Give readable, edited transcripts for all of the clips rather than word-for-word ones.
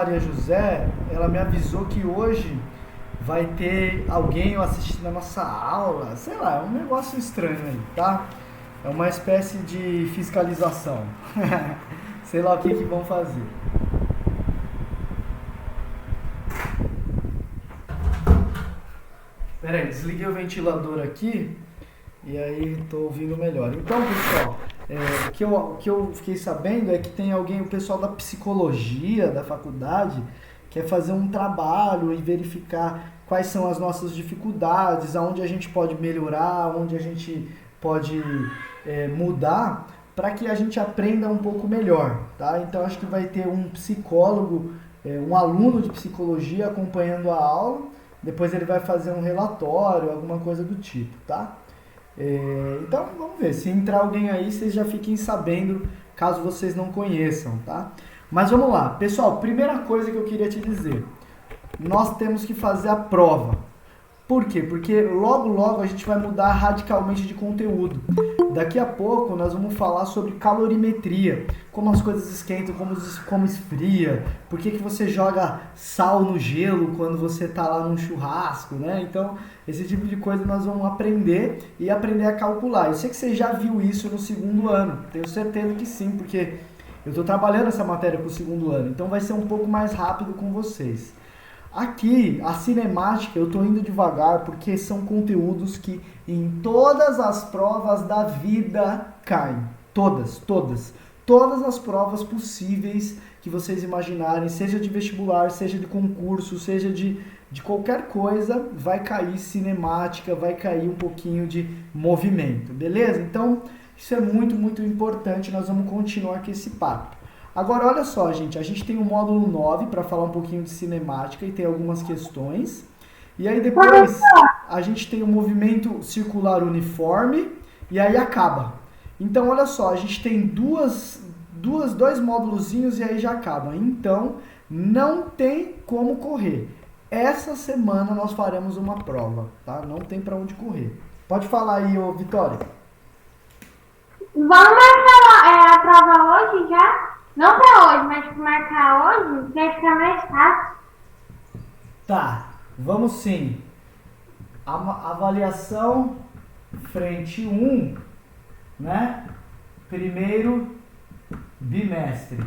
Maria José, ela me avisou que hoje vai ter alguém assistindo a nossa aula, sei lá, é um negócio estranho aí, tá? É uma espécie de fiscalização. Sei lá o que vão fazer. Pera aí, desliguei o ventilador aqui e aí tô ouvindo melhor. Então, pessoal, o que eu fiquei sabendo é que tem alguém, o pessoal da psicologia da faculdade, quer fazer um trabalho e verificar quais são as nossas dificuldades, aonde a gente pode melhorar, onde a gente pode mudar, para que a gente aprenda um pouco melhor, tá? Então acho que vai ter um psicólogo, um aluno de psicologia acompanhando a aula, depois ele vai fazer um relatório, alguma coisa do tipo, tá? Então vamos ver, se entrar alguém aí, vocês já fiquem sabendo, caso vocês não conheçam, tá? Mas vamos lá, pessoal, primeira coisa que eu queria te dizer, nós temos que fazer a prova. Por quê? Porque logo logo a gente vai mudar radicalmente de conteúdo. Daqui a pouco nós vamos falar sobre calorimetria, como as coisas esquentam, como esfria, por que você joga sal no gelo quando você está lá num churrasco, né? Então, esse tipo de coisa nós vamos aprender e aprender a calcular. Eu sei que você já viu isso no segundo ano, tenho certeza que sim, porque eu estou trabalhando essa matéria para o segundo ano, então vai ser um pouco mais rápido com vocês. Aqui, a cinemática, eu estou indo devagar porque são conteúdos que em todas as provas da vida caem. Todas, todas. Todas as provas possíveis que vocês imaginarem, seja de vestibular, seja de concurso, seja de qualquer coisa, vai cair cinemática, vai cair um pouquinho de movimento, beleza? Então, isso é muito, muito importante, nós vamos continuar com esse papo. Agora, olha só, gente, a gente tem o módulo 9 para falar um pouquinho de cinemática e tem algumas questões. E aí depois a gente tem o movimento circular uniforme e aí acaba. Então, olha só, a gente tem dois módulozinhos e aí já acaba. Então, não tem como correr. Essa semana nós faremos uma prova, tá? Não tem para onde correr. Pode falar aí, ô Vitória. Vamos marcar a prova hoje já? Não pra hoje, mas marcar hoje vai ficar mais fácil. Tá, vamos sim. Avaliação frente 1, né? Primeiro bimestre.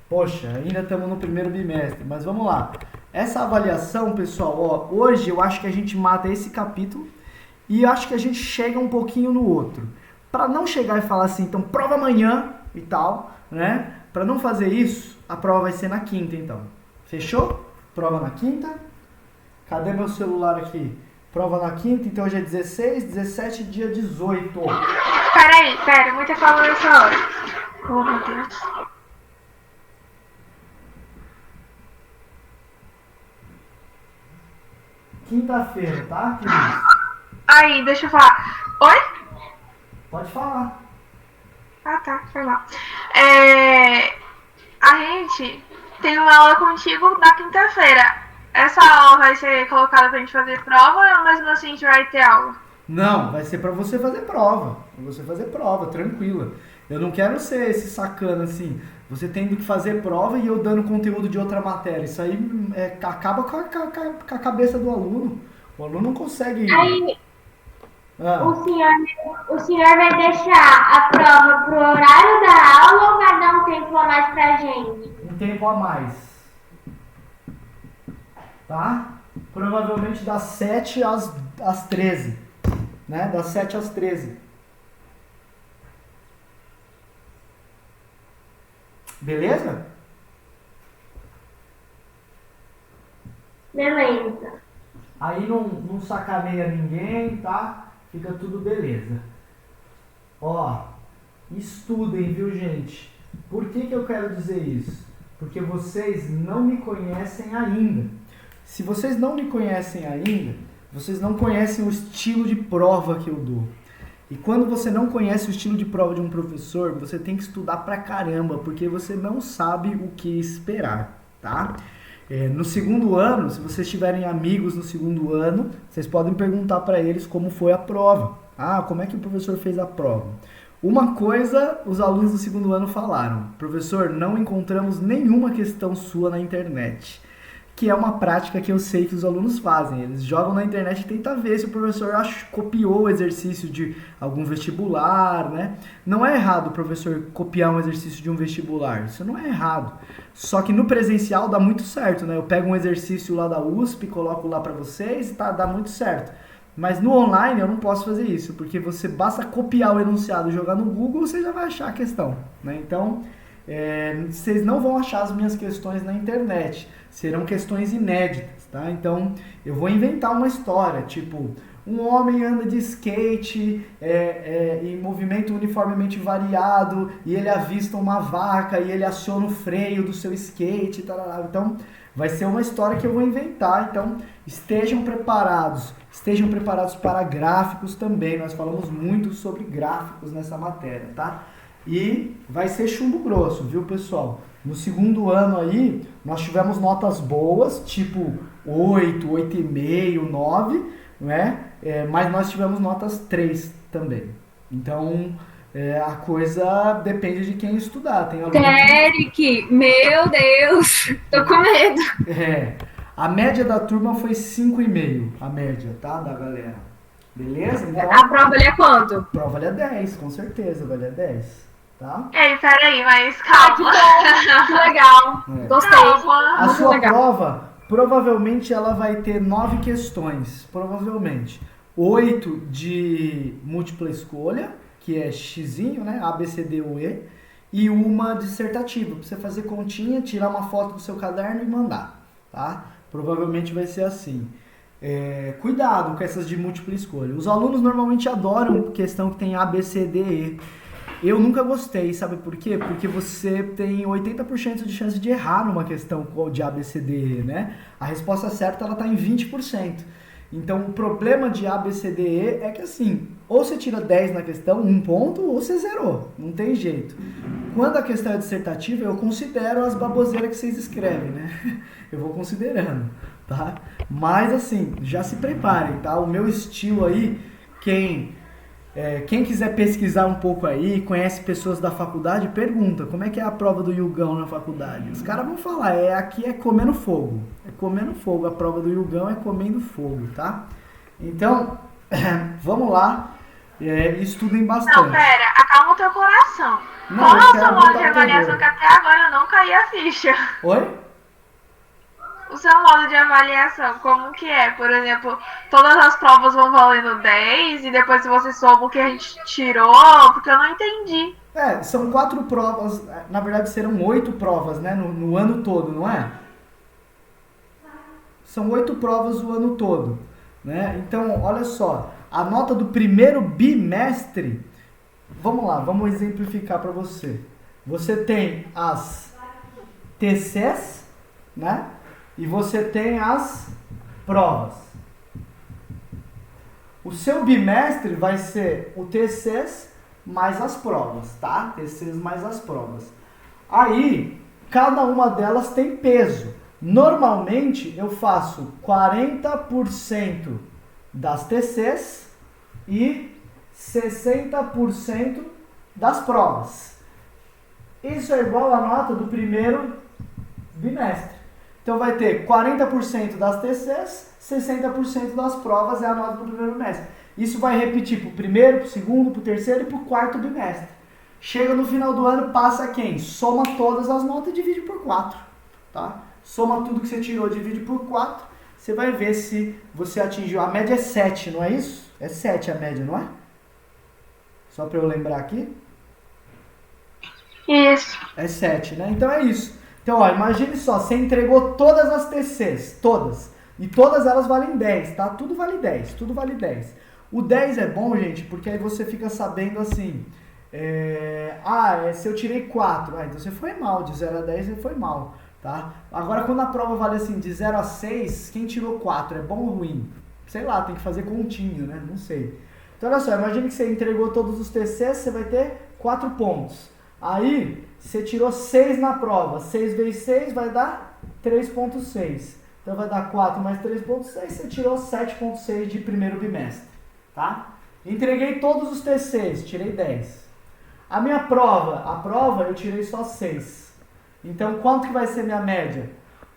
Poxa, ainda estamos no primeiro bimestre, mas vamos lá. Essa avaliação, pessoal, ó, hoje eu acho que a gente mata esse capítulo e eu acho que a gente chega um pouquinho no outro. Para não chegar e falar assim, então prova amanhã e tal, né? Para não fazer isso, a prova vai ser na quinta, então. Fechou? Prova na quinta. Cadê meu celular aqui? Prova na quinta, então hoje é 16, 17, dia 18. Pera, muita calma nessa hora. Oh, meu Deus. Quinta-feira, tá, queridos? Aí, deixa eu falar. Oi? Pode falar. Ah, tá, foi mal. A gente tem uma aula contigo na quinta-feira. Essa aula vai ser colocada pra gente fazer prova ou mesmo assim a gente vai ter aula? Não, vai ser pra você fazer prova. Pra você fazer prova, tranquila. Eu não quero ser esse sacana assim. Você tendo que fazer prova e eu dando conteúdo de outra matéria. Isso aí acaba com a cabeça do aluno. O aluno não consegue. Aí, Ah, o senhor vai deixar a prova pro horário da aula ou vai dar um tempo a mais pra gente? um tempo a mais. Tá? Provavelmente das 7 às 13. Né? Das 7 às 13. Beleza? Beleza. Aí não sacaneia ninguém, tá? Fica tudo beleza. Ó, estudem, viu, gente? Por que eu quero dizer isso? Porque vocês não me conhecem ainda. Se vocês não me conhecem ainda, vocês não conhecem o estilo de prova que eu dou. E quando você não conhece o estilo de prova de um professor, você tem que estudar pra caramba, porque você não sabe o que esperar, tá? No segundo ano, se vocês tiverem amigos no segundo ano, vocês podem perguntar para eles como foi a prova. Ah, como é que o professor fez a prova? Uma coisa os alunos do segundo ano falaram: professor, não encontramos nenhuma questão sua na internet. Que é uma prática que eu sei que os alunos fazem. Eles jogam na internet e tentam ver se o professor copiou o exercício de algum vestibular, né? Não é errado o professor copiar um exercício de um vestibular. Isso não é errado. Só que no presencial dá muito certo, né? Eu pego um exercício lá da USP, coloco lá para vocês e dá muito certo. Mas no online eu não posso fazer isso, porque você basta copiar o enunciado e jogar no Google, você já vai achar a questão, né? Então, vocês não vão achar as minhas questões na internet. Serão questões inéditas, tá? Então, eu vou inventar uma história, tipo, um homem anda de skate em movimento uniformemente variado e ele avista uma vaca e ele aciona o freio do seu skate, tarará. Então, vai ser uma história que eu vou inventar. Então, estejam preparados para gráficos também. Nós falamos muito sobre gráficos nessa matéria, tá? E vai ser chumbo grosso, viu, pessoal? No segundo ano aí, nós tivemos notas boas, tipo 8, 8,5, 9, né? Mas nós tivemos notas 3 também. Então, a coisa depende de quem estudar. Tem Derek, meu Deus, tô com medo. A média da turma foi 5,5, a média, tá? Da galera. Beleza? Então, A prova ali é quanto? a prova valia 10, com certeza, valia 10. Tá? Ei, peraí, mas Ah, que calma. bom, que legal. Gostei. Calma. A Muito sua legal. prova, provavelmente ela vai ter 9 questões, provavelmente. 8 de múltipla escolha, que é xizinho, né? A, B, C, D, U, E. E uma dissertativa, pra você fazer continha, tirar uma foto do seu caderno e mandar, tá? Provavelmente vai ser assim. Cuidado com essas de múltipla escolha. Os alunos normalmente adoram questão que tem A, B, C, D, E. Eu nunca gostei, sabe por quê? Porque você tem 80% de chance de errar numa questão de A, B, C, D, E, né? A resposta certa, ela tá em 20%. Então, o problema de A, B, C, D, E é que assim, ou você tira 10 na questão, 1 ponto, ou você zerou. Não tem jeito. Quando a questão é dissertativa, eu considero as baboseiras que vocês escrevem, né? Eu vou considerando, tá? Mas assim, já se preparem, tá? O meu estilo aí, quem quiser pesquisar um pouco aí, conhece pessoas da faculdade, pergunta como é que é a prova do Yugão na faculdade. Os caras vão falar, aqui é comendo fogo. É comendo fogo, a prova do Yugão é comendo fogo, tá? Então, vamos lá, estudem bastante. Não, pera, acalma o teu coração. Não, Qual eu é o quero seu modo botar de o avaliação terror. que até agora eu não caí a ficha? Oi? O seu modo de avaliação, como que é? Por exemplo, todas as provas vão valendo 10 e depois se você soube o que a gente tirou, porque eu não entendi. São 4 provas, na verdade serão 8 provas, né, no ano todo, não é? São 8 provas o ano todo, né? Então, olha só, a nota do primeiro bimestre, vamos lá, vamos exemplificar para você. Você tem as TCs, né? E você tem as provas. O seu bimestre vai ser o TCs mais as provas, tá? TCs mais as provas. Aí, cada uma delas tem peso. Normalmente, eu faço 40% das TCs e 60% das provas. Isso é igual à nota do primeiro bimestre. Então vai ter 40% das TCs, 60% das provas é a nota do primeiro bimestre. Isso vai repetir para o primeiro, para o segundo, para o terceiro e para o quarto bimestre. Chega no final do ano, passa quem? Soma todas as notas e divide por 4. Tá? Soma tudo que você tirou, divide por 4. Você vai ver se você atingiu. A média é 7, não é isso? É 7 a média, não é? Só para eu lembrar aqui. Isso. É 7, né? Então é isso. Então, ó, imagine só, você entregou todas as TCs, todas. E todas elas valem 10, tá? Tudo vale 10, tudo vale 10. O 10 é bom, gente, porque aí você fica sabendo assim... se eu tirei 4, então você foi mal, de 0 a 10 você foi mal, tá? Agora, quando a prova vale assim, de 0 a 6, quem tirou 4, é bom ou ruim? Sei lá, tem que fazer continho, né? Não sei. Então, olha só, imagine que você entregou todos os TCs, você vai ter 4 pontos. Aí, você tirou 6 na prova. 6 vezes 6 vai dar 3,6. Então, vai dar 4 mais 3,6. Você tirou 7,6 de primeiro bimestre. Tá? Entreguei todos os TCs. Tirei 10. A minha prova, eu tirei só 6. Então, quanto que vai ser minha média?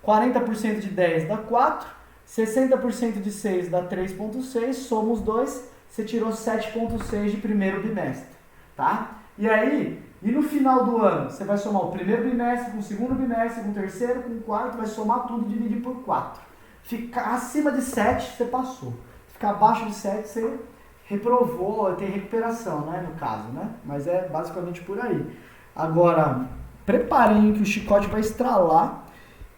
40% de 10 dá 4, 60% de 6 dá 3,6, soma os dois, você tirou 7,6 de primeiro bimestre, tá? E aí, e no final do ano, você vai somar o primeiro bimestre com o segundo bimestre, com o terceiro, com o quarto, vai somar tudo e dividir por 4. Ficar acima de 7, você passou. Ficar abaixo de 7, você reprovou, tem recuperação, né, no caso, né? Mas é basicamente por aí. Agora, preparem que o chicote vai estralar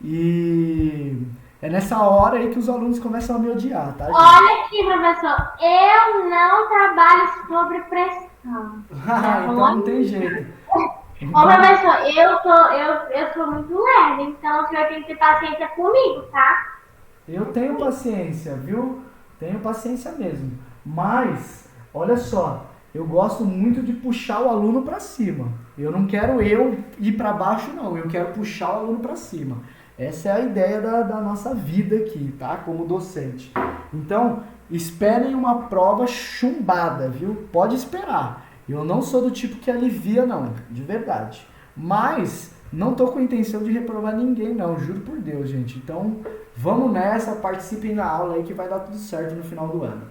e é nessa hora aí que os alunos começam a me odiar, tá, gente? Olha aqui, professor, eu não trabalho sobre pressão. Então não tem jeito. Ô, professor, eu sou muito leve, então o senhor tem que ter paciência comigo, tá? Eu tenho paciência, viu? Tenho paciência mesmo. Mas, olha só, eu gosto muito de puxar o aluno para cima. Eu não quero eu ir para baixo, não. Eu quero puxar o aluno para cima. Essa é a ideia da nossa vida aqui, tá? Como docente. Então, esperem uma prova chumbada, viu? Pode esperar. Eu não sou do tipo que alivia, não. De verdade. Mas, não tô com intenção de reprovar ninguém, não. Juro por Deus, gente. Então, vamos nessa. Participem da aula aí que vai dar tudo certo no final do ano.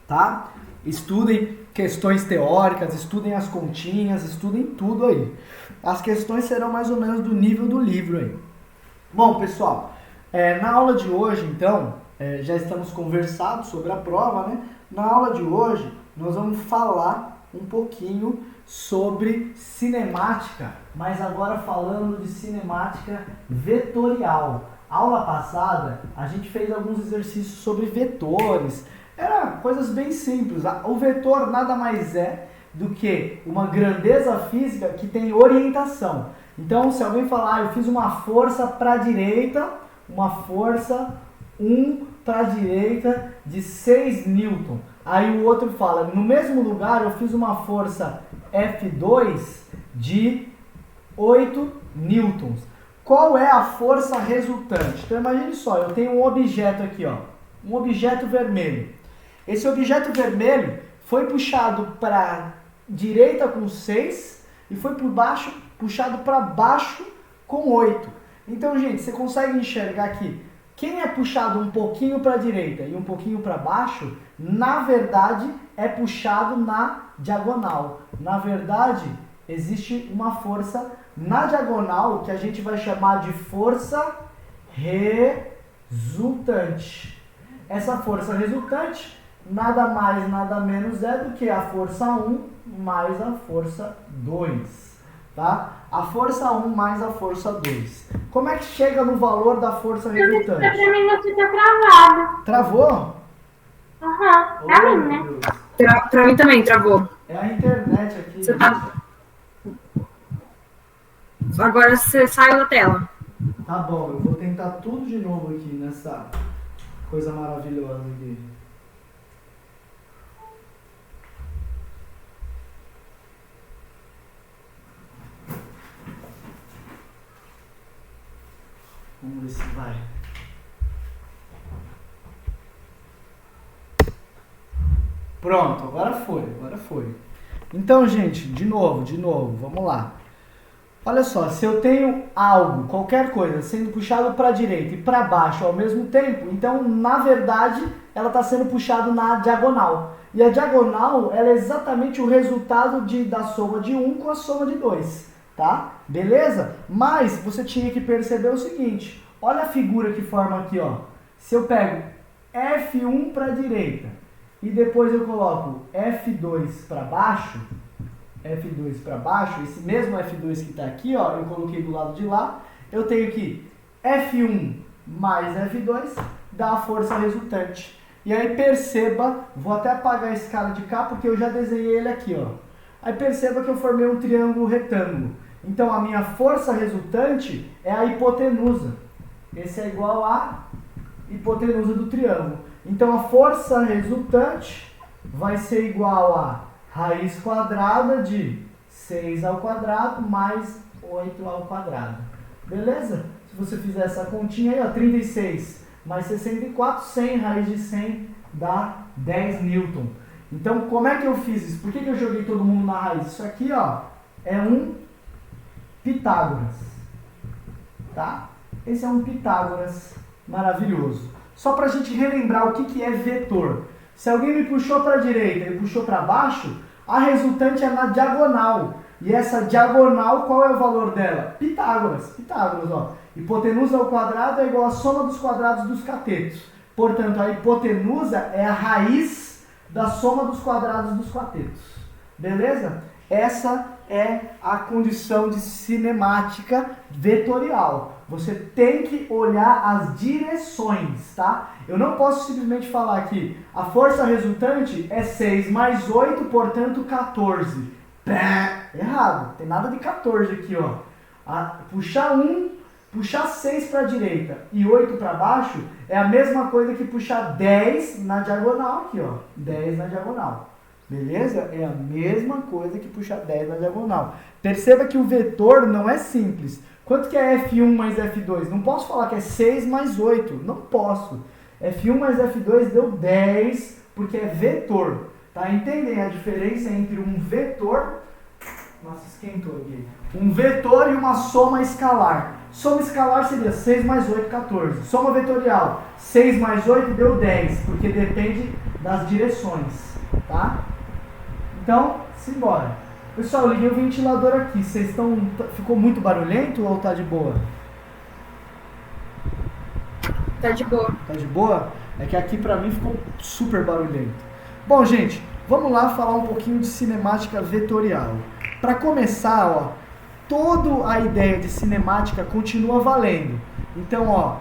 Tá? Estudem questões teóricas, estudem as continhas, estudem tudo aí. As questões serão mais ou menos do nível do livro aí. Bom, pessoal, na aula de hoje, então, já estamos conversados sobre a prova, né? Na aula de hoje, nós vamos falar um pouquinho sobre cinemática, mas agora falando de cinemática vetorial. Aula passada, a gente fez alguns exercícios sobre vetores. Era coisas bem simples. O vetor nada mais é do que uma grandeza física que tem orientação. Então, se alguém falar, eu fiz uma força para a direita, uma força 1 para a direita de 6 newton. Aí o outro fala, no mesmo lugar eu fiz uma força F2 de 8 newtons. Qual é a força resultante? Então imagine só, eu tenho um objeto aqui, ó, um objeto vermelho. Esse objeto vermelho foi puxado para direita com 6 e foi puxado para baixo com 8. Então, gente, você consegue enxergar aqui, quem é puxado um pouquinho para a direita e um pouquinho para baixo, na verdade, é puxado na diagonal. Na verdade, existe uma força na diagonal que a gente vai chamar de força resultante. Essa força resultante nada mais, nada menos é do que a força 1 mais a força 2, tá? A força 1 mais a força 2. Como é que chega no valor da força resultante? Pra mim não fica travado. Travou? Aham, pra mim, né? Pra mim também, travou. É a internet aqui. Você tá... Agora você saiu da tela. Tá bom, eu vou tentar tudo de novo aqui nessa coisa maravilhosa aqui. Vamos ver se vai. Pronto, agora foi. Então, gente, de novo, vamos lá. Olha só, se eu tenho algo, qualquer coisa, sendo puxado para a direita e para baixo ao mesmo tempo, então, na verdade, ela está sendo puxada na diagonal. E a diagonal, ela é exatamente o resultado da soma de 1 com a soma de 2, tá? Beleza? Mas você tinha que perceber o seguinte, olha a figura que forma aqui, ó. Se eu pego F1 para a direita e depois eu coloco F2 para baixo, esse mesmo F2 que está aqui, ó, eu coloquei do lado de lá, eu tenho que F1 mais F2 dá a força resultante. E aí perceba, vou até apagar a escala de cá porque eu já desenhei ele aqui, ó. Aí perceba que eu formei um triângulo retângulo. Então a minha força resultante é a hipotenusa. Esse é igual à hipotenusa do triângulo. Então a força resultante vai ser igual a raiz quadrada de 6 ao quadrado mais 8 ao quadrado. Beleza? Se você fizer essa continha aí, ó, 36 mais 64, 100, raiz de 100 dá 10 newton. Então, como é que eu fiz isso? Por que eu joguei todo mundo na raiz? Isso aqui, ó, é um Pitágoras, tá? Esse é um Pitágoras maravilhoso. Só pra gente relembrar o que é vetor. Se alguém me puxou para a direita e puxou para baixo, a resultante é na diagonal. E essa diagonal, qual é o valor dela? Pitágoras. Pitágoras, ó. Hipotenusa ao quadrado é igual à soma dos quadrados dos catetos. Portanto, a hipotenusa é a raiz da soma dos quadrados dos catetos. Beleza? Essa é a condição de cinemática vetorial. Você tem que olhar as direções, tá? Eu não posso simplesmente falar que a força resultante é 6 mais 8, portanto 14. Pé! Errado, tem nada de 14 aqui, ó. Puxar 6 para a direita e 8 para baixo é a mesma coisa que puxar 10 na diagonal aqui, ó. 10 na diagonal. Beleza? É a mesma coisa que puxar 10 na diagonal. Perceba que o vetor não é simples. Quanto que é F1 mais F2? Não posso falar que é 6 mais 8. Não posso. F1 mais F2 deu 10, porque é vetor. Tá? Entendem a diferença entre um vetor... Nossa, esquentou aqui. Um vetor e uma soma escalar. Soma escalar seria 6 mais 8, 14. Soma vetorial, 6 mais 8 deu 10, porque depende das direções. Tá? Então, simbora. Pessoal, eu liguei o ventilador aqui. Vocês estão... Ficou muito barulhento ou tá de boa? Tá de boa. Tá de boa? É que aqui pra mim ficou super barulhento. Bom, gente, vamos lá falar um pouquinho de cinemática vetorial. Para começar, ó, toda a ideia de cinemática continua valendo. Então, ó,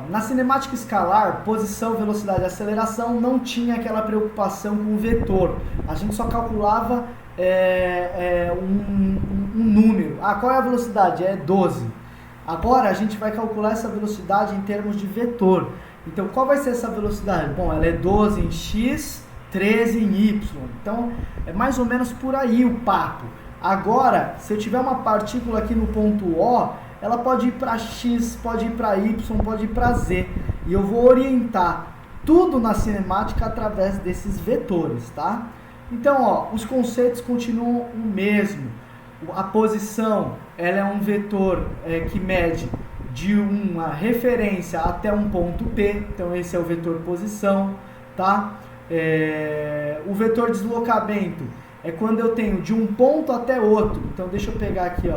na cinemática escalar, posição, velocidade e aceleração não tinha aquela preocupação com o vetor. A gente só calculava um número. Qual é a velocidade? É 12. Agora a gente vai calcular essa velocidade em termos de vetor. Então, qual vai ser essa velocidade? Bom, ela é 12 em x, 13 em y. Então, é mais ou menos por aí o papo. Agora, se eu tiver uma partícula aqui no ponto O, ela pode ir para x, pode ir para y, pode ir para z. E eu vou orientar tudo na cinemática através desses vetores, tá? Então, ó, os conceitos continuam o mesmo. A posição, ela é um vetor que mede de uma referência até um ponto P. Então, esse é o vetor posição, tá? O vetor deslocamento é quando eu tenho de um ponto até outro. Então, deixa eu pegar aqui,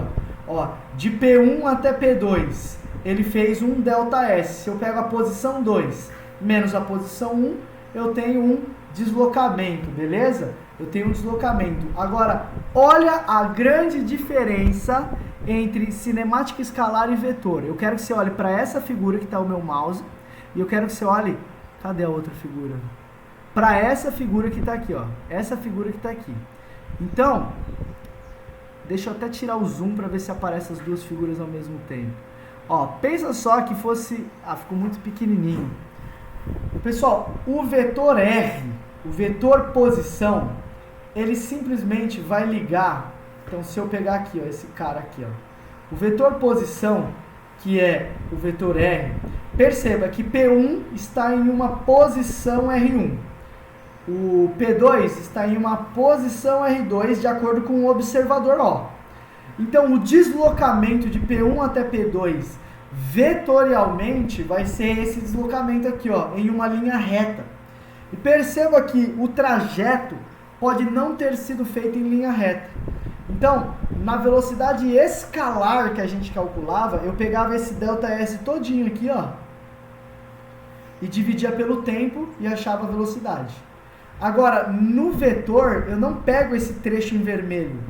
ó, de P1 até P2, ele fez um ΔS. Se eu pego a posição 2 menos a posição 1, eu tenho um deslocamento, beleza? Eu tenho um deslocamento. Agora, olha a grande diferença entre cinemática escalar e vetor. Eu quero que você olhe para essa figura que está o meu mouse, e eu quero que você olhe... Cadê a outra figura? Para essa figura que está aqui, ó. Essa figura que está aqui. Então, deixa eu até tirar o zoom para ver se aparecem as duas figuras ao mesmo tempo. Ó, pensa só que fosse... ficou muito pequenininho. Pessoal, o vetor R, o vetor posição, ele simplesmente vai ligar. Então, se eu pegar aqui, ó, esse cara aqui, ó, o vetor posição, que é o vetor R, perceba que P1 está em uma posição R1. O P2 está em uma posição R2 de acordo com o observador O. Então, o deslocamento de P1 até P2 vetorialmente vai ser esse deslocamento aqui, ó, em uma linha reta. E perceba que o trajeto pode não ter sido feito em linha reta. Então, na velocidade escalar que a gente calculava, eu pegava esse ΔS todinho aqui, ó, e dividia pelo tempo e achava a velocidade. Agora, no vetor, eu não pego esse trecho em vermelho.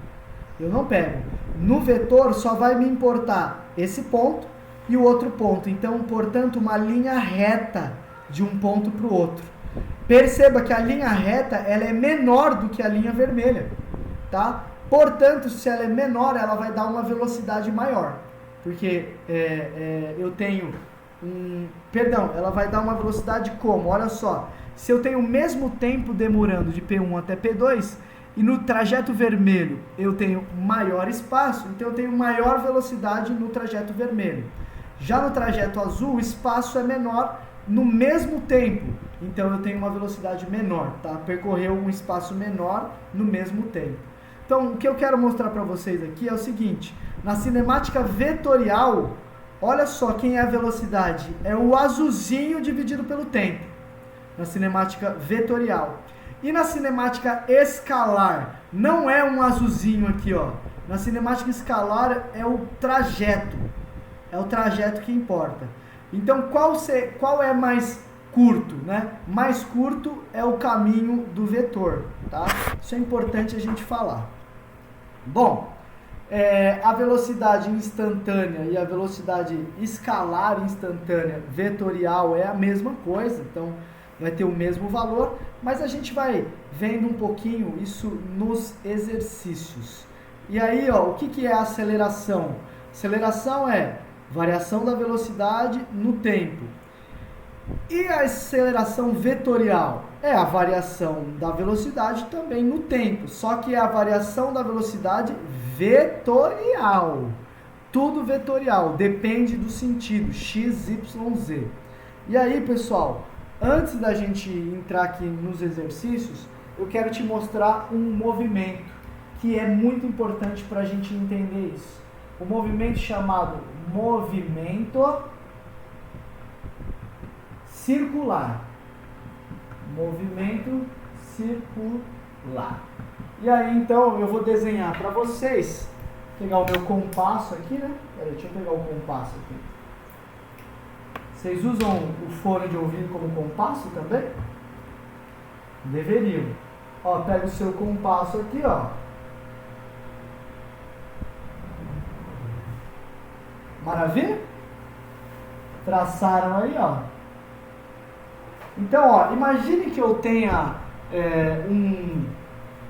Eu não pego. No vetor, só vai me importar esse ponto e o outro ponto. Então, portanto, uma linha reta de um ponto para o outro. Perceba que a linha reta ela é menor do que a linha vermelha, tá? Portanto, se ela é menor, ela vai dar uma velocidade maior. Porque eu tenho ela vai dar uma velocidade como? Olha só. Se eu tenho o mesmo tempo demorando de P1 até P2, e no trajeto vermelho eu tenho maior espaço, então eu tenho maior velocidade no trajeto vermelho. Já no trajeto azul, o espaço é menor no mesmo tempo. então eu tenho uma velocidade menor, tá? Percorreu um espaço menor no mesmo tempo. Então, o que eu quero mostrar para vocês aqui é o seguinte, na cinemática vetorial, olha só quem é a velocidade, é o azulzinho dividido pelo tempo, na cinemática vetorial. E na cinemática escalar, não é um azulzinho aqui, ó. Na cinemática escalar é o trajeto que importa. Então, qual é mais curto, né? Mais curto é o caminho do vetor, tá? Isso é importante a gente falar. Bom, a velocidade instantânea e a velocidade escalar instantânea vetorial é a mesma coisa, então vai ter o mesmo valor, mas a gente vai vendo um pouquinho isso nos exercícios. E aí, ó, o que é a aceleração? Aceleração é variação da velocidade no tempo. E a aceleração vetorial? É a variação da velocidade também no tempo, só que é a variação da velocidade vetorial. Tudo vetorial, depende do sentido, x, y, z. E aí, pessoal, antes da gente entrar aqui nos exercícios, eu quero te mostrar um movimento que é muito importante para a gente entender isso. O movimento chamado movimento circular. Movimento circular. E aí, então, eu vou desenhar para vocês. Vou pegar o meu compasso aqui, né? Peraí, deixa eu pegar o compasso aqui. Vocês usam o fone de ouvido como compasso também? Deveriam. Ó, pega o seu compasso aqui, ó. Maravilha? Traçaram aí, ó. Então, ó, imagine que eu tenha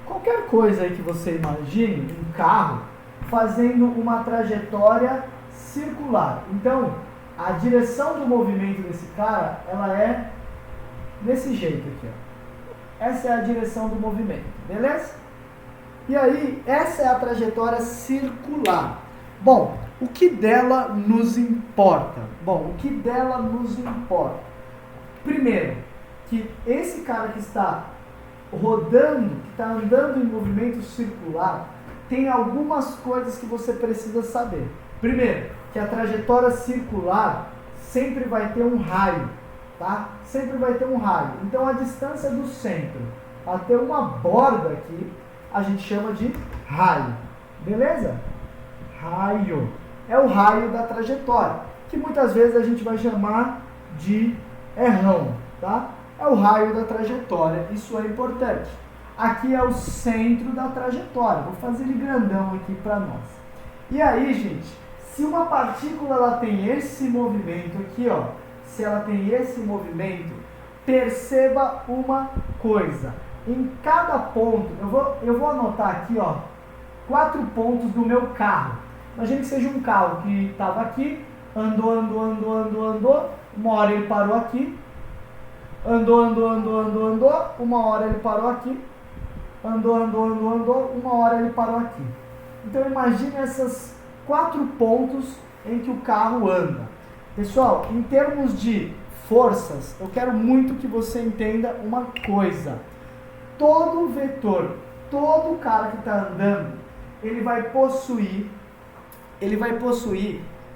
qualquer coisa aí que você imagine, um carro, fazendo uma trajetória circular. Então, a direção do movimento desse cara, ela é desse jeito aqui, ó. Essa é a direção do movimento, beleza? E aí, essa é a trajetória circular. Bom, o que dela nos importa? Primeiro, que esse cara que está rodando, que está andando em movimento circular, tem algumas coisas que você precisa saber. Primeiro, que a trajetória circular sempre vai ter um raio, tá? Sempre vai ter um raio. Então, a distância do centro até uma borda aqui, a gente chama de raio. Beleza? Raio. É o raio da trajetória, que muitas vezes a gente vai chamar de errão, tá? É o raio da trajetória, isso é importante. Aqui é o centro da trajetória, vou fazer ele grandão aqui para nós. E aí, gente, se uma partícula ela tem esse movimento aqui, ó, se ela tem esse movimento, perceba uma coisa. Em cada ponto, eu vou anotar aqui, ó, 4 pontos do meu carro. Imagine que seja um carro que estava aqui, andou, uma hora ele parou aqui, andou, uma hora ele parou aqui, andou, uma hora ele parou aqui. Então imagine esses 4 pontos em que o carro anda. Pessoal, em termos de forças, eu quero muito que você entenda uma coisa. Todo vetor, todo cara que está andando, ele vai possuir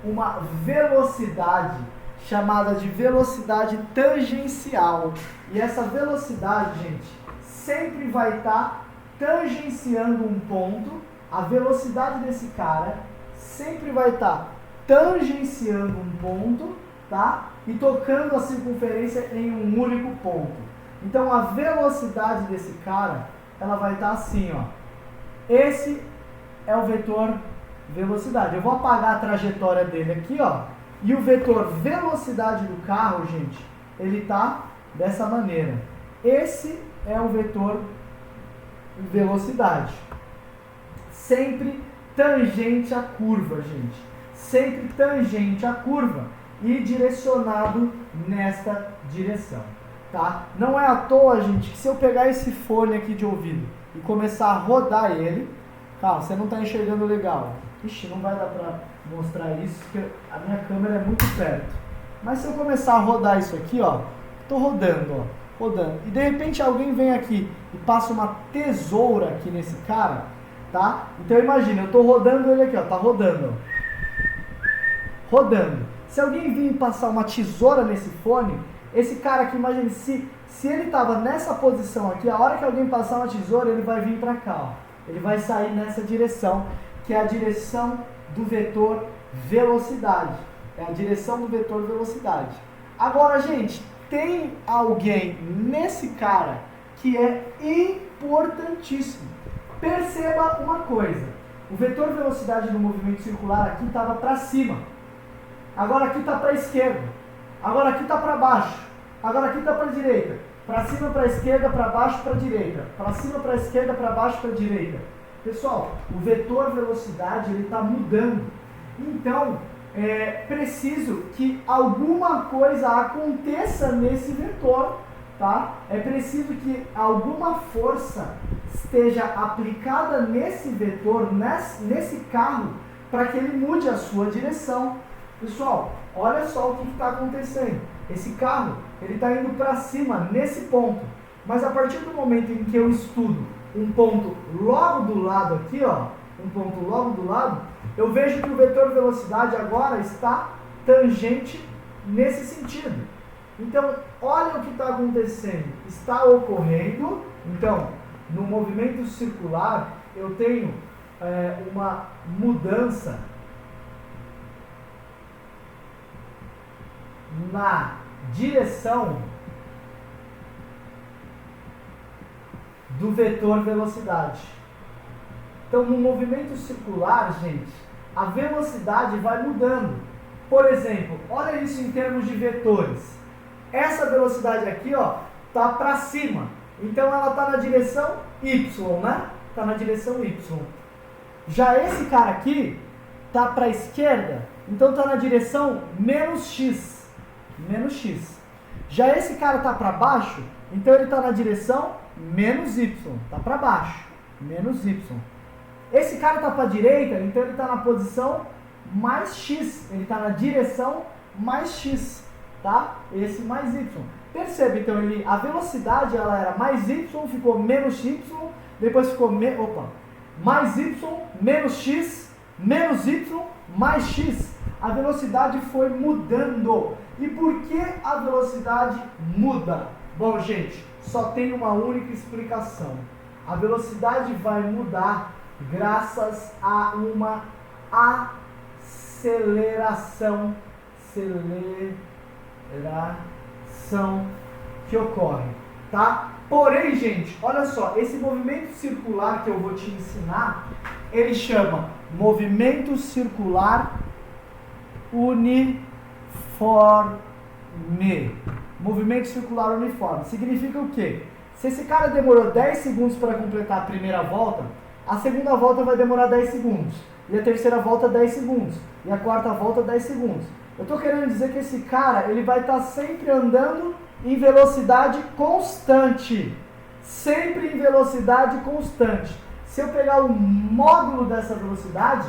uma velocidade chamada de velocidade tangencial. E essa velocidade, gente, sempre vai estar tangenciando um ponto. A velocidade desse cara sempre vai estar tangenciando um ponto, tá? E tocando a circunferência em um único ponto. Então a velocidade desse cara, ela vai estar assim, ó. Esse é o vetor velocidade. Eu vou apagar a trajetória dele aqui, ó. E o vetor velocidade do carro, gente, ele tá dessa maneira. Esse é o vetor velocidade. Sempre tangente à curva, gente. Sempre tangente à curva e direcionado nesta direção, tá? Não é à toa, gente, que se eu pegar esse fone aqui de ouvido e começar a rodar ele, calma, você não tá enxergando legal. Ixi, não vai dar pra mostrar isso, porque a minha câmera é muito perto. Mas se eu começar a rodar isso aqui, ó, tô rodando, ó. rodando. E de repente alguém vem aqui e passa uma tesoura aqui nesse cara, tá? Então imagina, eu tô rodando ele aqui, ó, tá rodando, ó. Rodando. Se alguém vir passar uma tesoura nesse fone, esse cara aqui, imagine, se ele tava nessa posição aqui, a hora que alguém passar uma tesoura, ele vai vir para cá, ó. Ele vai sair nessa direção, que é a direção do vetor velocidade. É a direção do vetor velocidade. Agora, gente, tem alguém nesse cara que é importantíssimo. Perceba uma coisa. O vetor velocidade do movimento circular aqui estava para cima. Agora aqui está para a esquerda. Agora aqui está para baixo. Agora aqui está para a direita. Para cima, para a esquerda, para baixo, para a direita. Para cima, para a esquerda, para baixo, para a direita. Pessoal, o vetor velocidade ele está mudando. Então, é preciso que alguma coisa aconteça nesse vetor, tá? É preciso que alguma força esteja aplicada nesse vetor, nesse carro, para que ele mude a sua direção. Pessoal, olha só o que está acontecendo. Esse carro, ele está indo para cima nesse ponto. Mas a partir do momento em que eu estudo um ponto logo do lado aqui, ó, um ponto logo do lado, eu vejo que o vetor velocidade agora está tangente nesse sentido. Então, olha o que está acontecendo. Está ocorrendo, então, no movimento circular, eu tenho uma mudança na direção do vetor velocidade. Então, no movimento circular, gente, a velocidade vai mudando. Por exemplo, olha isso em termos de vetores. Essa velocidade aqui, ó, tá para cima. Então, ela tá na direção Y, né? Tá na direção Y. Já esse cara aqui tá para a esquerda, então tá na direção menos X. Menos X. Já esse cara tá para baixo, então ele tá na direção menos Y. Tá para baixo. Menos Y. Esse cara está para a direita, então ele está na posição mais X. Ele está na direção mais X, tá? Esse mais Y. Percebe, então, a velocidade ela era mais Y, ficou menos Y, depois ficou mais Y, menos X, menos Y, mais X. A velocidade foi mudando. E por que a velocidade muda? Bom, gente, só tem uma única explicação. A velocidade vai mudar graças a uma aceleração que ocorre, tá? Porém, gente, olha só, esse movimento circular que eu vou te ensinar, ele chama movimento circular uniforme. Movimento circular uniforme. Significa o quê? Se esse cara demorou 10 segundos para completar a primeira volta, a segunda volta vai demorar 10 segundos. E a terceira volta 10 segundos. E a quarta volta 10 segundos. Eu estou querendo dizer que esse cara ele vai estar sempre andando em velocidade constante. Sempre em velocidade constante. Se eu pegar o módulo dessa velocidade,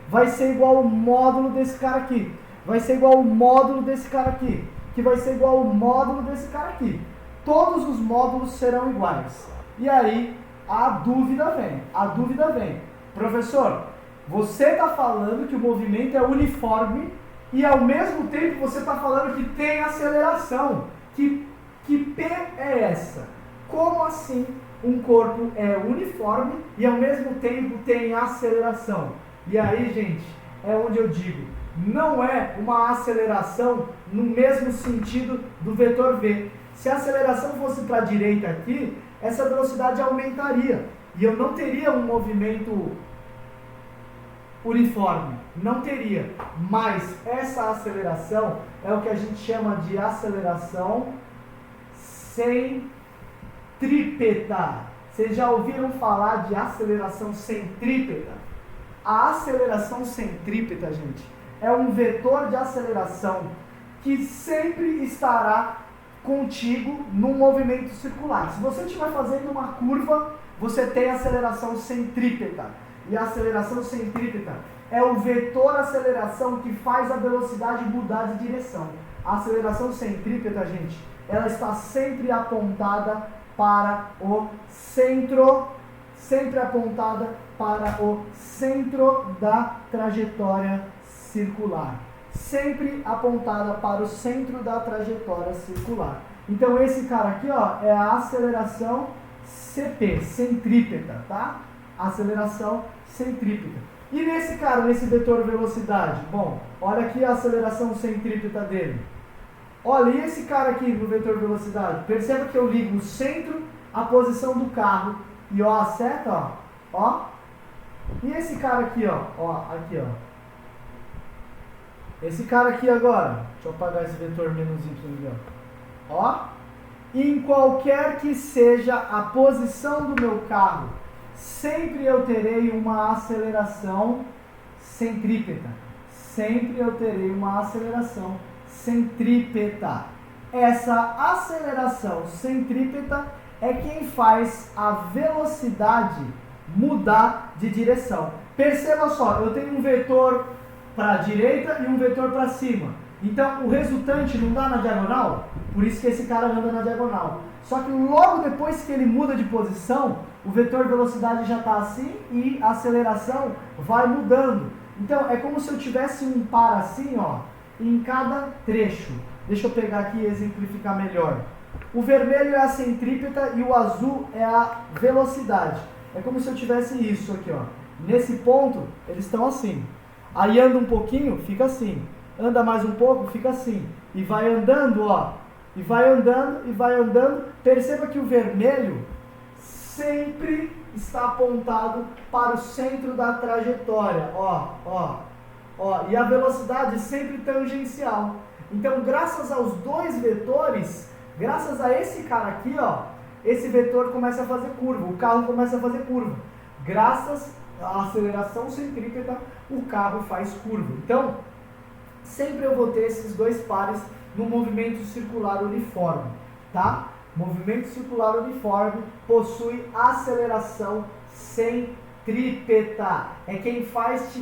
vai ser igual ao módulo desse cara aqui. Vai ser igual ao módulo desse cara aqui. Que vai ser igual ao módulo desse cara aqui. Todos os módulos serão iguais. E aí, a dúvida vem. Professor, você está falando que o movimento é uniforme e ao mesmo tempo você está falando que tem aceleração. Que P é essa? Como assim um corpo é uniforme e ao mesmo tempo tem aceleração? E aí, gente, é onde eu digo, não é uma aceleração no mesmo sentido do vetor V. Se a aceleração fosse para a direita aqui, essa velocidade aumentaria. E eu não teria um movimento uniforme. Não teria. Mas essa aceleração é o que a gente chama de aceleração centrípeta. Vocês já ouviram falar de aceleração centrípeta? A aceleração centrípeta, gente, é um vetor de aceleração que sempre estará contigo num movimento circular. Se você estiver fazendo uma curva, você tem aceleração centrípeta. E a aceleração centrípeta é o vetor aceleração que faz a velocidade mudar de direção. A aceleração centrípeta, gente, ela está sempre apontada para o centro, sempre apontada para o centro da trajetória circular. Sempre apontada para o centro da trajetória circular. Então esse cara aqui, ó, é a aceleração CP, centrípeta, tá? Aceleração centrípeta. E nesse cara, nesse vetor velocidade? Bom, olha aqui a aceleração centrípeta dele. Olha, e esse cara aqui no vetor velocidade? Perceba que eu ligo o centro à posição do carro e ó, a seta, ó. E esse cara aqui, ó, aqui, ó. Esse cara aqui agora, deixa eu apagar esse vetor menos y aqui, ó. Em qualquer que seja a posição do meu carro, sempre eu terei uma aceleração centrípeta. Sempre eu terei uma aceleração centrípeta. Essa aceleração centrípeta é quem faz a velocidade mudar de direção. Perceba só, eu tenho um vetor para a direita e um vetor para cima. Então o resultante não dá na diagonal, por isso que esse cara anda na diagonal. Só que logo depois que ele muda de posição, o vetor velocidade já está assim e a aceleração vai mudando. Então é como se eu tivesse um par assim, ó, em cada trecho. Deixa eu pegar aqui e exemplificar melhor. O vermelho é a centrípeta e o azul é a velocidade. É como se eu tivesse isso aqui, ó. Nesse ponto, eles estão assim. Aí anda um pouquinho, fica assim. Anda mais um pouco, fica assim. E vai andando, ó. E vai andando, e vai andando. Perceba que o vermelho sempre está apontado para o centro da trajetória. Ó. E a velocidade sempre tangencial. Então, graças aos dois vetores, graças a esse cara aqui, ó, esse vetor começa a fazer curva. O carro começa a fazer curva. Graças à aceleração centrípeta, o carro faz curva. Então, sempre eu vou ter esses dois pares no movimento circular uniforme, tá? Movimento circular uniforme possui aceleração centrípeta. É quem faz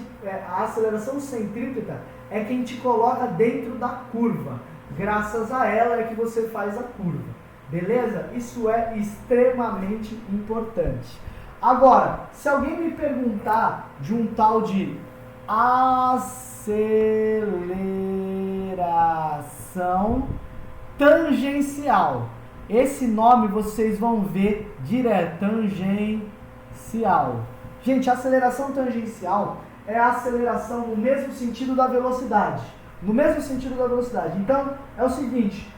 a aceleração centrípeta é quem te coloca dentro da curva. Graças a ela é que você faz a curva. Beleza? Isso é extremamente importante. Agora, se alguém me perguntar de um tal de aceleração tangencial, esse nome vocês vão ver direto, tangencial. Gente, a aceleração tangencial é a aceleração no mesmo sentido da velocidade. No mesmo sentido da velocidade. Então, é o seguinte,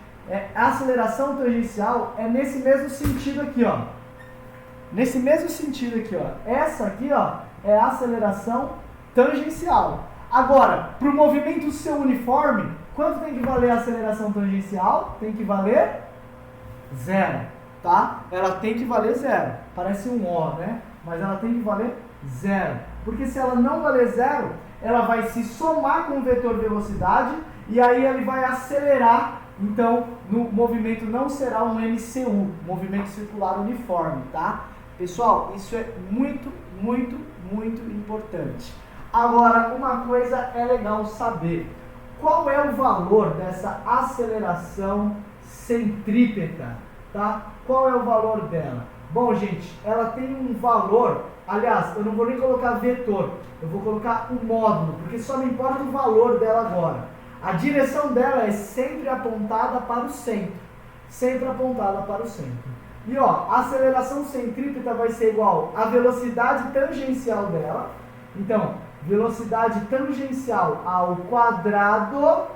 a aceleração tangencial é nesse mesmo sentido aqui, ó. Nesse mesmo sentido aqui, ó. Essa aqui, ó, é a aceleração tangencial. Agora, para o movimento ser uniforme, quanto tem que valer a aceleração tangencial? Tem que valer 0, tá? Ela tem que valer 0. Parece um O, né? Mas ela tem que valer 0. Porque se ela não valer 0, ela vai se somar com o vetor velocidade e aí ele vai acelerar. Então, no movimento não será um MCU, movimento circular uniforme, tá? Pessoal, isso é muito, muito, muito importante. Agora, uma coisa é legal saber. Qual é o valor dessa aceleração centrípeta, tá? Qual é o valor dela? Bom, gente, ela tem um valor, aliás, eu não vou nem colocar vetor, eu vou colocar o módulo, porque só me importa o valor dela agora. A direção dela é sempre apontada para o centro, sempre apontada para o centro. E ó, a aceleração centrípeta vai ser igual à velocidade tangencial dela. Então, velocidade tangencial ao quadrado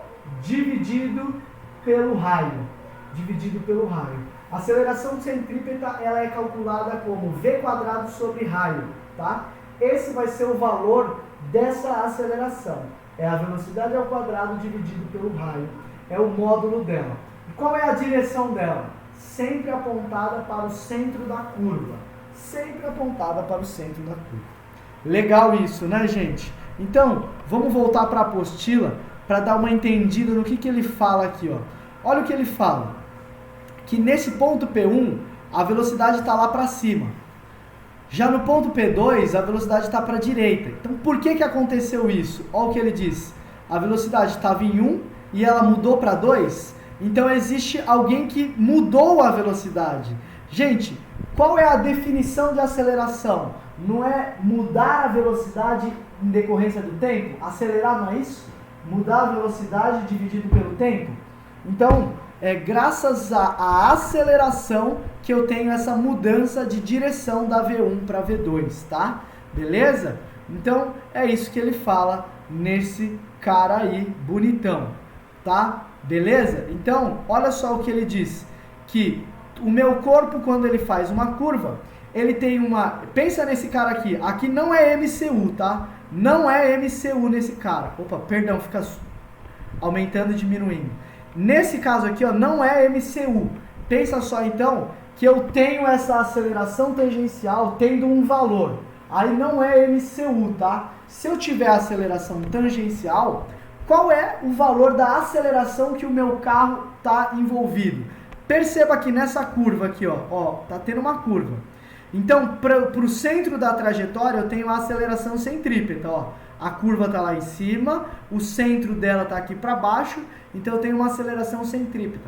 dividido pelo raio. Dividido pelo raio. A aceleração centrípeta ela é calculada como v quadrado sobre raio, tá? Esse vai ser o valor dessa aceleração. É a velocidade ao quadrado dividido pelo raio. É o módulo dela. E qual é a direção dela? Sempre apontada para o centro da curva. Sempre apontada para o centro da curva. Legal isso, né, gente? Então, vamos voltar para a apostila para dar uma entendida no que ele fala aqui, ó. Olha o que ele fala. Que nesse ponto P1, a velocidade está lá para cima. Já no ponto P2, a velocidade está para a direita. Então, por que aconteceu isso? Olha o que ele diz. A velocidade estava em 1 e ela mudou para 2. Então existe alguém que mudou a velocidade. Gente, qual é a definição de aceleração? Não é mudar a velocidade em decorrência do tempo? Acelerar não é isso? Mudar a velocidade dividido pelo tempo? Então, é graças à aceleração que eu tenho essa mudança de direção da V1 para V2, tá? Beleza? Então, é isso que ele fala nesse cara aí, bonitão, tá? Beleza? Então, olha só o que ele diz, que o meu corpo, quando ele faz uma curva, ele tem uma... Pensa nesse cara aqui não é MCU, tá? Não é MCU nesse cara. Opa, perdão, fica aumentando e diminuindo. Nesse caso aqui, ó, não é MCU. Pensa só, então, que eu tenho essa aceleração tangencial tendo um valor. Aí não é MCU, tá? Se eu tiver aceleração tangencial, qual é o valor da aceleração que o meu carro está envolvido? Perceba que nessa curva aqui, ó, tá tendo uma curva. Então, para o centro da trajetória, eu tenho a aceleração centrípeta, ó. A curva está lá em cima, o centro dela está aqui para baixo, então eu tenho uma aceleração centrípeta.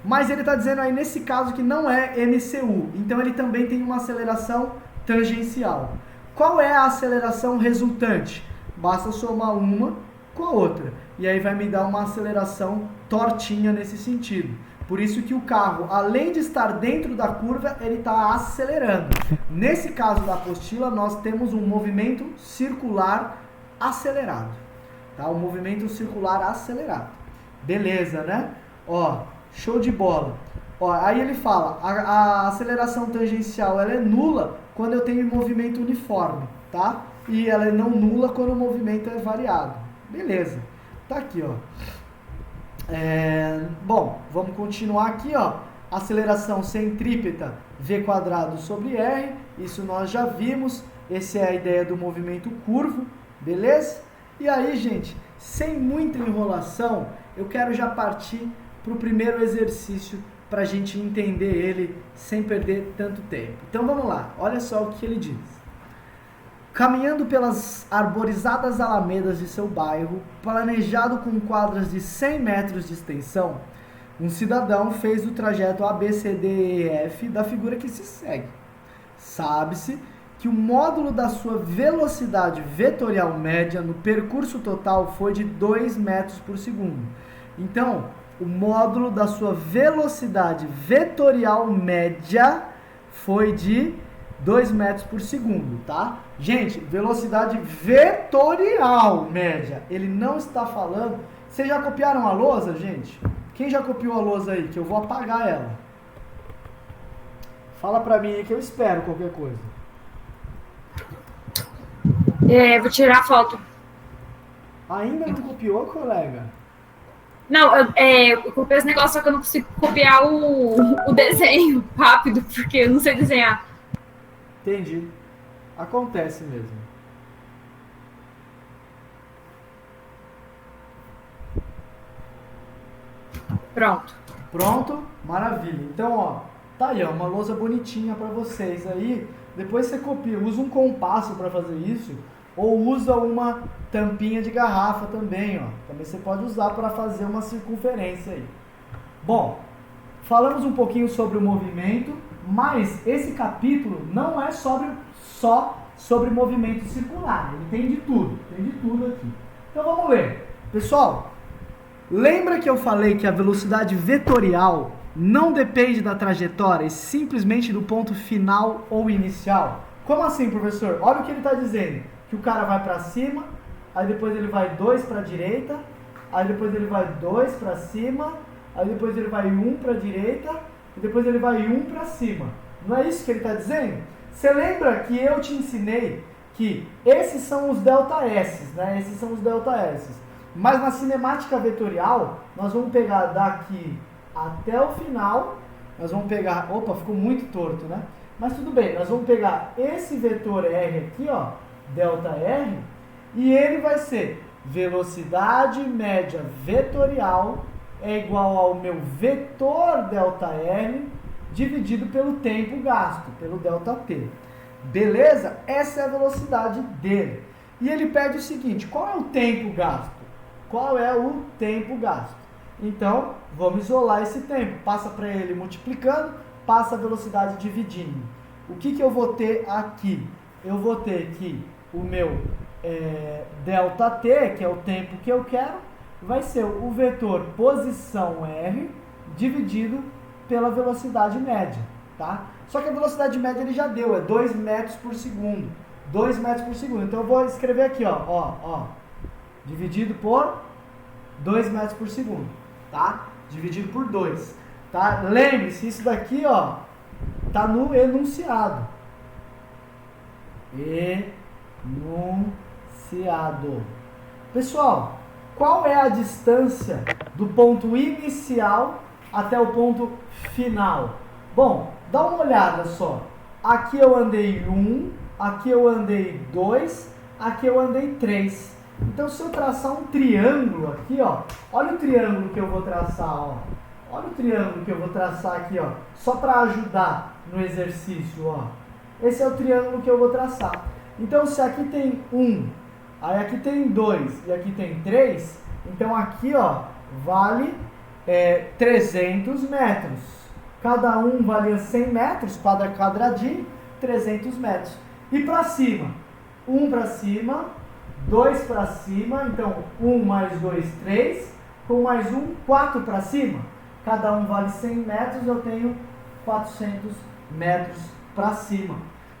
Mas ele está dizendo aí, nesse caso, que não é MCU, então ele também tem uma aceleração tangencial. Qual é a aceleração resultante? Basta somar uma com a outra, e aí vai me dar uma aceleração tortinha nesse sentido. Por isso que o carro, além de estar dentro da curva, ele está acelerando. Nesse caso da apostila, nós temos um movimento circular acelerado. Tá? Um movimento circular acelerado. Beleza, né? Ó, show de bola. Ó, aí ele fala, a aceleração tangencial ela é nula quando eu tenho movimento uniforme, tá? E ela é não nula quando o movimento é variado. Beleza. Tá aqui, ó. Bom, vamos continuar aqui, ó. Aceleração centrípeta V² sobre R, isso nós já vimos. Essa é a ideia do movimento curvo, beleza? E aí, gente, sem muita enrolação, eu quero já partir para o primeiro exercício para a gente entender ele sem perder tanto tempo. Então vamos lá, olha só o que ele diz. Caminhando pelas arborizadas alamedas de seu bairro, planejado com quadras de 100 metros de extensão, um cidadão fez o trajeto ABCDEF da figura que se segue. Sabe-se que o módulo da sua velocidade vetorial média no percurso total foi de 2 metros por segundo. Então, o módulo da sua velocidade vetorial média foi de 2 metros por segundo, tá? Gente, velocidade vetorial média. Ele não está falando... Vocês já copiaram a lousa, gente? Quem já copiou a lousa aí? Que eu vou apagar ela. Fala pra mim aí que eu espero qualquer coisa. Vou tirar a foto. Ainda não copiou, colega? Não, eu copiei esse negócio, só que eu não consigo copiar o desenho rápido, porque eu não sei desenhar. Entendi. Acontece mesmo. Pronto. Pronto? Maravilha. Então, ó, tá aí, ó, uma lousa bonitinha pra vocês aí. Depois você copia, usa um compasso pra fazer isso, ou usa uma tampinha de garrafa também, ó. Também você pode usar para fazer uma circunferência aí. Bom, falamos um pouquinho sobre o movimento, mas esse capítulo não é só sobre movimento circular. Ele tem de tudo aqui. Então vamos ler. Pessoal, lembra que eu falei que a velocidade vetorial não depende da trajetória e simplesmente do ponto final ou inicial? Como assim, professor? Olha o que ele está dizendo. Que o cara vai para cima, aí depois ele vai 2 para a direita, aí depois ele vai 2 para cima, aí depois ele vai 1 para a direita, e depois ele vai 1 para cima. Não é isso que ele está dizendo? Você lembra que eu te ensinei que esses são os ΔS, né? Esses são os ΔS. Mas na cinemática vetorial, nós vamos pegar daqui até o final, nós vamos pegar... Opa, ficou muito torto, né? Mas tudo bem, nós vamos pegar esse vetor R aqui, ó, ΔR, e ele vai ser velocidade média vetorial é igual ao meu vetor ΔR dividido pelo tempo gasto, pelo ΔT. Beleza? Essa é a velocidade dele. E ele pede o seguinte, qual é o tempo gasto? Qual é o tempo gasto? Então, vamos isolar esse tempo. Passa para ele multiplicando, passa a velocidade dividindo. O que eu vou ter aqui? Eu vou ter que o meu ΔT, que é o tempo que eu quero, vai ser o vetor posição R dividido pela velocidade média, tá? Só que a velocidade média ele já deu, é 2 metros por segundo. 2 metros por segundo. Então eu vou escrever aqui, ó, dividido por 2 metros por segundo, tá? Dividido por 2, tá? Lembre-se, isso daqui, ó, tá no enunciado. Enunciado. Pessoal, qual é a distância do ponto inicial até o ponto final? Bom, dá uma olhada só. Aqui eu andei 1, aqui eu andei 2, aqui eu andei 3. Então, se eu traçar um triângulo aqui, ó, olha o triângulo que eu vou traçar, ó. Olha o triângulo que eu vou traçar aqui, ó, só para ajudar no exercício, ó. Esse é o triângulo que eu vou traçar. Então, se aqui tem 1, aí aqui tem 2 e aqui tem 3, então aqui, ó, vale 300 metros. Cada um valia 100 metros, quadradinho, 300 metros. E para cima? 1 para cima, 2 para cima, então 1 mais 2, 3, com mais 1, 4 para cima. Cada um vale 100 metros, eu tenho 400 metros para cima.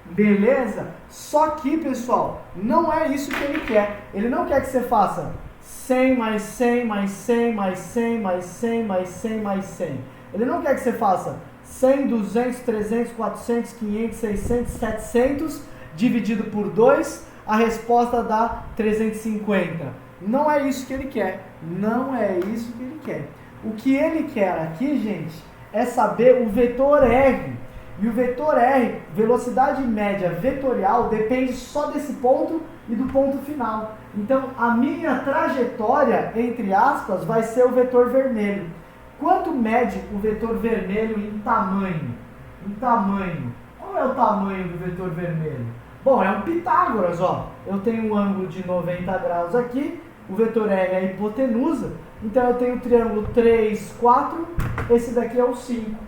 Beleza? Só que, pessoal, não é isso que ele quer. Ele não quer que você faça 100 mais 100 mais 100 mais 100 mais 100 mais 100 mais 100. Ele não quer que você faça 100, 200, 300, 400, 500, 600, 700 dividido por 2, a resposta dá 350. Não é isso que ele quer. Não é isso que ele quer. O que ele quer aqui, gente, é saber o vetor R. E o vetor R, velocidade média vetorial, depende só desse ponto e do ponto final. Então, a minha trajetória, entre aspas, vai ser o vetor vermelho. Quanto mede o vetor vermelho em tamanho? Em tamanho. Qual é o tamanho do vetor vermelho? Bom, é um Pitágoras, ó. Eu tenho um ângulo de 90 graus aqui, o vetor R é a hipotenusa, então eu tenho o triângulo 3, 4, esse daqui é o 5,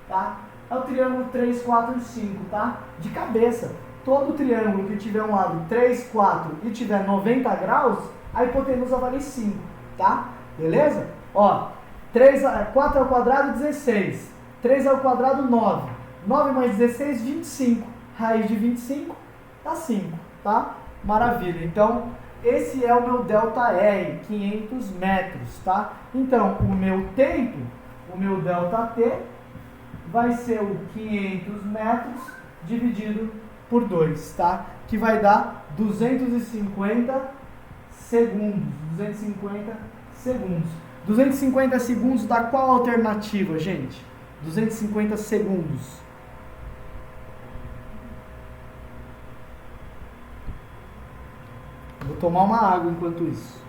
tá? É o triângulo 3, 4 e 5, tá? De cabeça. Todo triângulo que tiver um lado 3, 4 e tiver 90 graus, a hipotenusa vale 5, tá? Beleza? Ó, 4 ao quadrado, 16. 3 ao quadrado, 9. 9 mais 16, 25. Raiz de 25 dá 5, tá? Maravilha. Então, esse é o meu ΔR, 500 metros, tá? Então, o meu tempo, o meu ΔT, vai ser o 500 metros dividido por 2, tá? Que vai dar 250 segundos. 250 segundos. 250 segundos dá qual alternativa, gente? 250 segundos. Vou tomar uma água enquanto isso.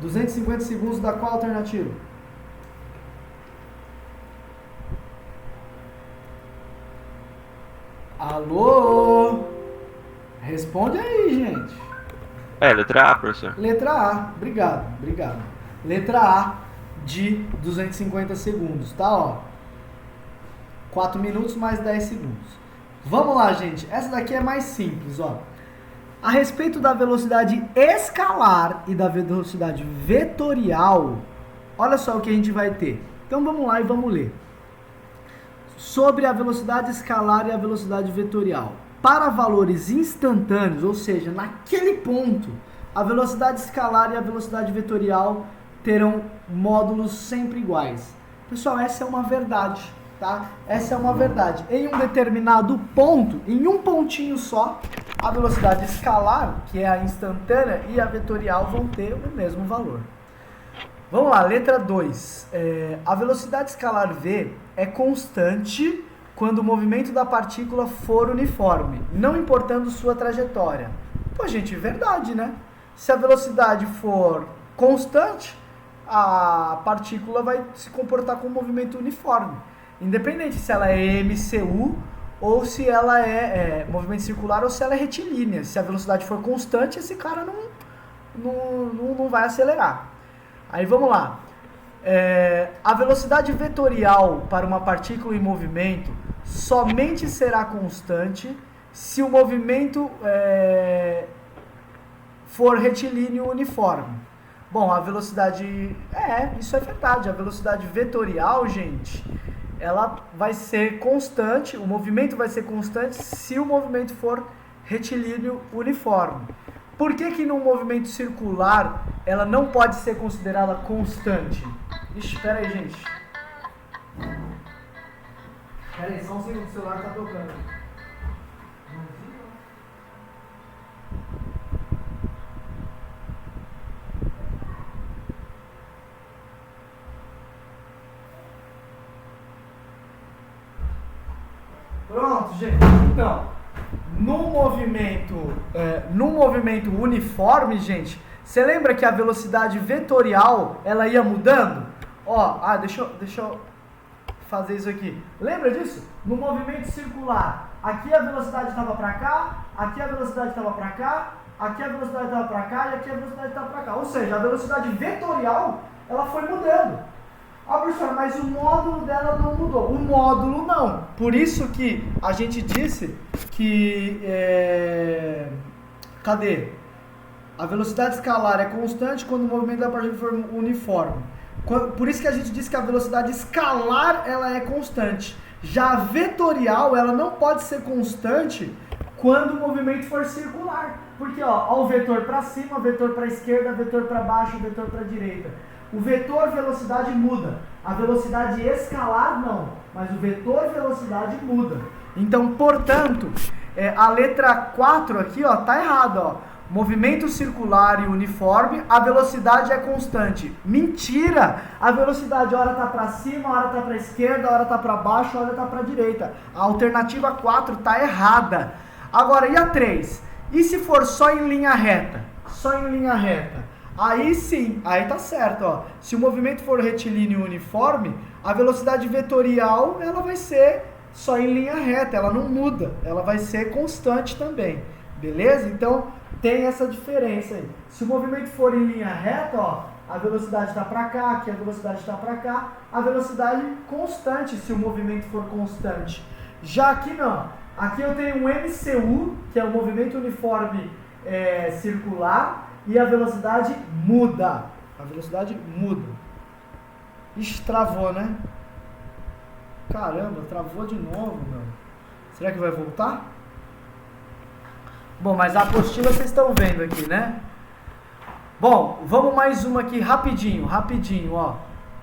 250 segundos dá qual alternativa? Alô? Responde aí, gente. Letra A, professor. Letra A. Obrigado. Letra A de 250 segundos, tá? Ó. 4 minutos mais 10 segundos. Vamos lá, gente. Essa daqui é mais simples, ó. A respeito da velocidade escalar e da velocidade vetorial, olha só o que a gente vai ter. Então vamos lá e vamos ler. Sobre a velocidade escalar e a velocidade vetorial. Para valores instantâneos, ou seja, naquele ponto, a velocidade escalar e a velocidade vetorial terão módulos sempre iguais. Pessoal, essa é uma verdade, tá? Essa é uma verdade. Em um determinado ponto, em um pontinho só, a velocidade escalar, que é a instantânea, e a vetorial vão ter o mesmo valor. Vamos lá, letra 2. A velocidade escalar V é constante quando o movimento da partícula for uniforme, não importando sua trajetória. Pô, gente, verdade, né? Se a velocidade for constante, a partícula vai se comportar com um movimento uniforme. Independente se ela é MCU ou se ela é movimento circular ou se ela é retilínea. Se a velocidade for constante, esse cara não vai acelerar. Aí vamos lá. A velocidade vetorial para uma partícula em movimento somente será constante se o movimento for retilíneo uniforme. Bom, a velocidade... isso é verdade. A velocidade vetorial, gente, ela vai ser constante, o movimento vai ser constante se o movimento for retilíneo uniforme. Por que num movimento circular ela não pode ser considerada constante? Ixi, espera aí, gente. Espera aí, só um segundo, o celular tá tocando. Pronto, gente. Então, no movimento uniforme, gente, você lembra que a velocidade vetorial, ela ia mudando? Deixa eu fazer isso aqui. Lembra disso? No movimento circular, aqui a velocidade estava para cá, aqui a velocidade estava para cá, aqui a velocidade estava para cá e aqui a velocidade estava para cá. Ou seja, a velocidade vetorial, ela foi mudando. Professor, mas o módulo dela não mudou. O módulo não. Por isso que a gente disse que... Cadê? A velocidade escalar é constante quando o movimento da partícula for uniforme. Por isso que a gente disse que a velocidade escalar ela é constante. Já a vetorial ela não pode ser constante quando o movimento for circular. Porque ó o vetor para cima, o vetor para a esquerda, o vetor para baixo, o vetor para a direita. O vetor velocidade muda, a velocidade escalar não, mas o vetor velocidade muda. Então, portanto, a letra 4 aqui tá errada. Movimento circular e uniforme, a velocidade é constante. Mentira! A velocidade hora está para cima, hora está para a esquerda, hora está para baixo, hora está para a direita. A alternativa 4 está errada. Agora, e a 3? E se for só em linha reta? Só em linha reta. Aí sim, aí tá certo, Se o movimento for retilíneo uniforme, a velocidade vetorial, ela vai ser só em linha reta, ela não muda, ela vai ser constante também, beleza? Então, tem essa diferença aí. Se o movimento for em linha reta, a velocidade está para cá, aqui a velocidade está para cá, a velocidade constante se o movimento for constante. Já aqui não, aqui eu tenho um MCU, que é o movimento uniforme circular, e a velocidade muda. A velocidade muda. Ixi, travou, né? Caramba, travou de novo, meu. Será que vai voltar? Bom, mas a apostila vocês estão vendo aqui, né? Bom, vamos mais uma aqui, rapidinho.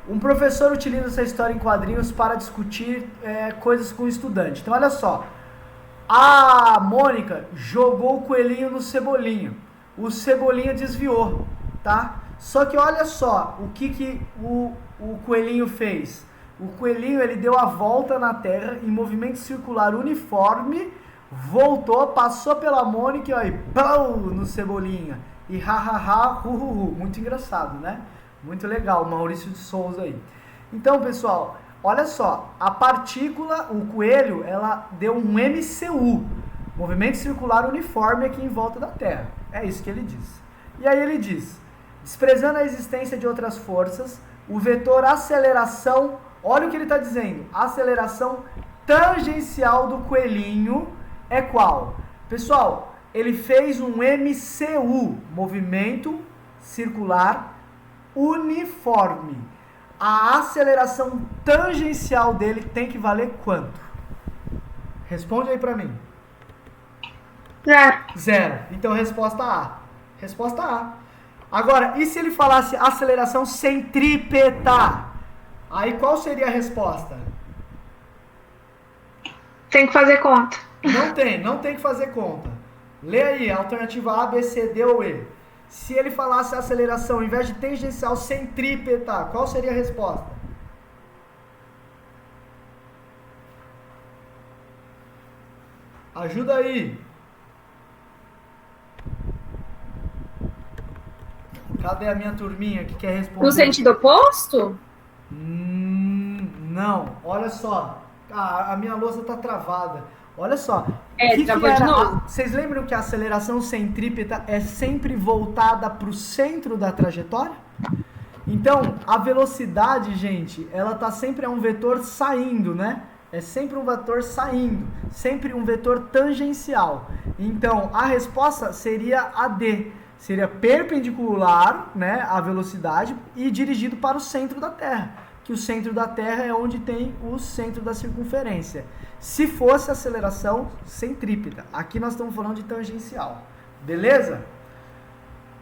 Um professor utiliza essa história em quadrinhos para discutir coisas com o estudante. Então, olha só. A Mônica jogou o coelhinho no Cebolinha. O Cebolinha desviou, tá? Só que olha só, o que o coelhinho fez? O coelhinho, ele deu a volta na Terra em movimento circular uniforme, voltou, passou pela Mônica e pau no Cebolinha. E muito engraçado, né? Muito legal, Maurício de Souza aí. Então, pessoal, olha só, a partícula, o coelho, ela deu um MCU, movimento circular uniforme aqui em volta da Terra. É isso que ele diz. E aí ele diz, desprezando a existência de outras forças, o vetor aceleração, olha o que ele está dizendo, aceleração tangencial do coelhinho é qual? Pessoal, ele fez um MCU, movimento circular uniforme. A aceleração tangencial dele tem que valer quanto? Responde aí para mim. 0. Então, resposta A. Resposta A. Agora, e se ele falasse aceleração centrípeta? Aí, qual seria a resposta? Tem que fazer conta. Não tem que fazer conta. Lê aí, alternativa A, B, C, D ou E. Se ele falasse aceleração, ao invés de tangencial centrípeta, qual seria a resposta? Ajuda aí. Cadê a minha turminha que quer responder? No sentido oposto? Não, olha só. A minha louça tá travada. Olha só. Travou de novo. Vocês lembram que a aceleração centrípeta é sempre voltada para o centro da trajetória? Então, a velocidade, gente, ela tá sempre um vetor saindo, né? É sempre um vetor saindo, sempre um vetor tangencial. Então, a resposta seria a D. Seria perpendicular, né, à velocidade e dirigido para o centro da Terra. Que o centro da Terra é onde tem o centro da circunferência. Se fosse aceleração centrípeta. Aqui nós estamos falando de tangencial. Beleza?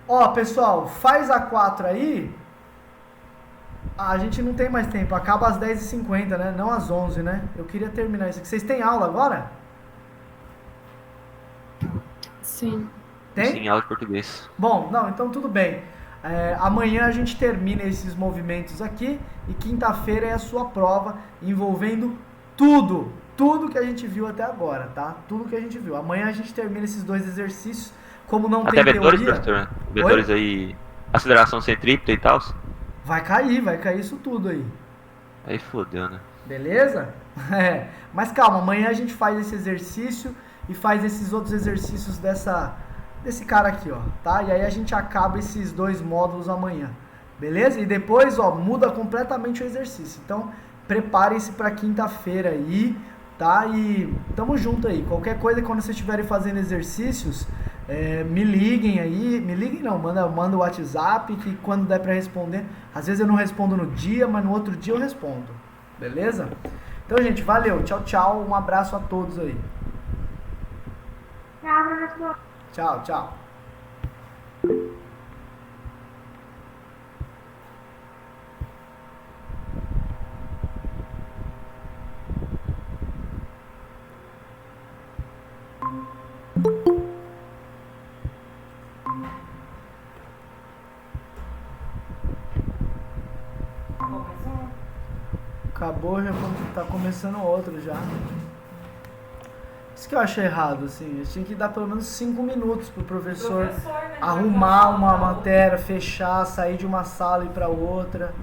Ó, pessoal, faz a 4 aí. A gente não tem mais tempo. Acaba às 10h50, né? Não às 11, né? Eu queria terminar isso aqui. Vocês têm aula agora? Sim. Tem? Sim, aula de português. Bom, não, então tudo bem. Amanhã a gente termina esses movimentos aqui e quinta-feira é a sua prova envolvendo tudo que a gente viu até agora, tá? Tudo que a gente viu. Amanhã a gente termina esses 2 exercícios, como não Até tem vetores, teoria... professor? Vetores aí, aceleração centrípeta e tal. Vai cair isso tudo aí. Aí fodeu, né? Beleza? Mas calma, amanhã a gente faz esse exercício e faz esses outros exercícios desse cara aqui, ó, tá? E aí a gente acaba esses 2 módulos amanhã, beleza? E depois, ó, muda completamente o exercício. Então, preparem-se para quinta-feira aí, tá? E tamo junto aí. Qualquer coisa, quando vocês estiverem fazendo exercícios, me liguem aí. Me liguem não, manda o WhatsApp que quando der para responder. Às vezes eu não respondo no dia, mas no outro dia eu respondo, beleza? Então, gente, valeu. Tchau, tchau. Um abraço a todos aí. Tchau, professor. Tchau, tchau. Acabou, já tá começando outro já. Isso que eu achei errado, assim. Eu tinha que dar pelo menos 5 minutos pro professor Né, arrumar uma matéria, fechar, sair de uma sala e ir pra outra.